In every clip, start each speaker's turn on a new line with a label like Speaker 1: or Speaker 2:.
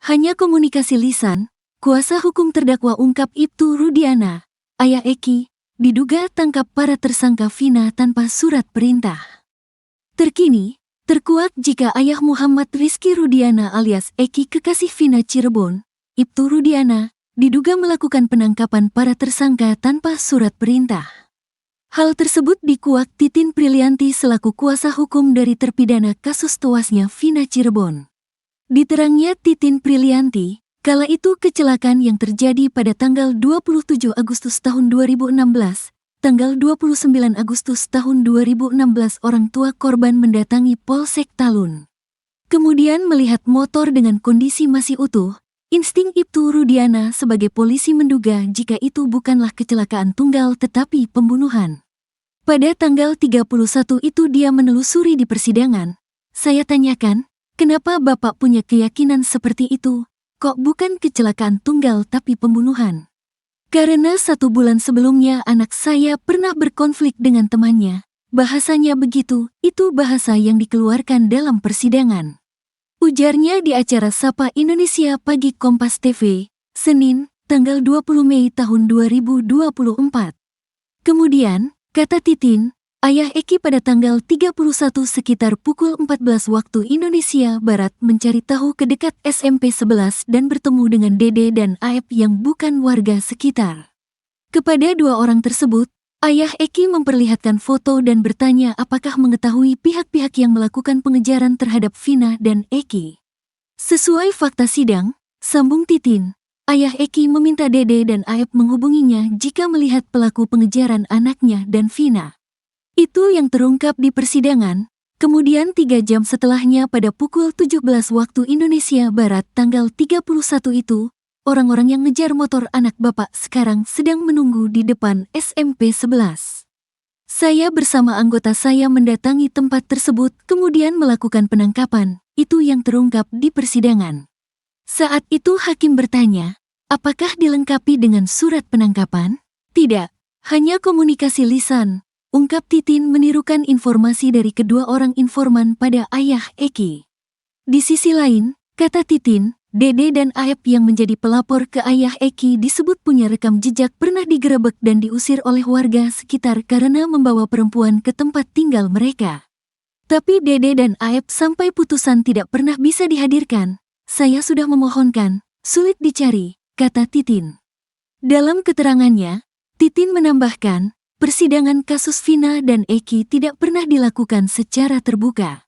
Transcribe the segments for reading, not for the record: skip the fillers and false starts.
Speaker 1: Hanya komunikasi lisan, kuasa hukum terdakwa ungkap Ibtu Rudiana, ayah Eki, diduga tangkap para tersangka Vina tanpa surat perintah. Terkini, terkuak jika ayah Muhammad Rizky Rudiana alias Eki kekasih Vina Cirebon, Ibtu Rudiana, diduga melakukan penangkapan para tersangka tanpa surat perintah. Hal tersebut dikuak Titin Prilianti selaku kuasa hukum dari terpidana kasus tewasnya Vina Cirebon. Diterangnya Titin Prilianti, kala itu kecelakaan yang terjadi pada tanggal 27 Agustus tahun 2016, tanggal 29 Agustus tahun 2016 orang tua korban mendatangi Polsek Talun. Kemudian melihat motor dengan kondisi masih utuh, insting Ibtu Rudiana sebagai polisi menduga jika itu bukanlah kecelakaan tunggal tetapi pembunuhan. Pada tanggal 31 itu dia menelusuri di persidangan. Saya tanyakan, kenapa Bapak punya keyakinan seperti itu? Kok bukan kecelakaan tunggal tapi pembunuhan? Karena 1 bulan sebelumnya anak saya pernah berkonflik dengan temannya. Bahasanya begitu, itu bahasa yang dikeluarkan dalam persidangan. Ujarnya di acara Sapa Indonesia Pagi Kompas TV, Senin, tanggal 20 Mei tahun 2024. Kemudian, kata Titin, ayah Eki pada tanggal 31 sekitar pukul 14 waktu Indonesia Barat mencari tahu ke dekat SMP 11 dan bertemu dengan Dede dan Aep yang bukan warga sekitar. Kepada 2 orang tersebut, ayah Eki memperlihatkan foto dan bertanya apakah mengetahui pihak-pihak yang melakukan pengejaran terhadap Vina dan Eki. Sesuai fakta sidang, sambung Titin, ayah Eki meminta Dede dan Aep menghubunginya jika melihat pelaku pengejaran anaknya dan Vina. Itu yang terungkap di persidangan. Kemudian 3 jam setelahnya pada pukul 17 waktu Indonesia Barat tanggal 31 itu, orang-orang yang ngejar motor anak bapak sekarang sedang menunggu di depan SMP 11. Saya bersama anggota saya mendatangi tempat tersebut kemudian melakukan penangkapan. Itu yang terungkap di persidangan. Saat itu hakim bertanya, apakah dilengkapi dengan surat penangkapan? Tidak, hanya komunikasi lisan. Ungkap Titin menirukan informasi dari kedua orang informan pada ayah Eki. Di sisi lain, kata Titin, Dede dan Aep yang menjadi pelapor ke ayah Eki disebut punya rekam jejak pernah digerebek dan diusir oleh warga sekitar karena membawa perempuan ke tempat tinggal mereka. Tapi Dede dan Aep sampai putusan tidak pernah bisa dihadirkan. Saya sudah memohonkan, sulit dicari, kata Titin. Dalam keterangannya, Titin menambahkan, persidangan kasus Vina dan Eki tidak pernah dilakukan secara terbuka.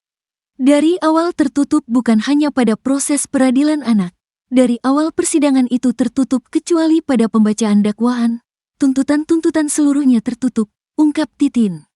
Speaker 1: Dari awal tertutup bukan hanya pada proses peradilan anak. Dari awal persidangan itu tertutup kecuali pada pembacaan dakwaan. Tuntutan-tuntutan seluruhnya tertutup, ungkap Titin.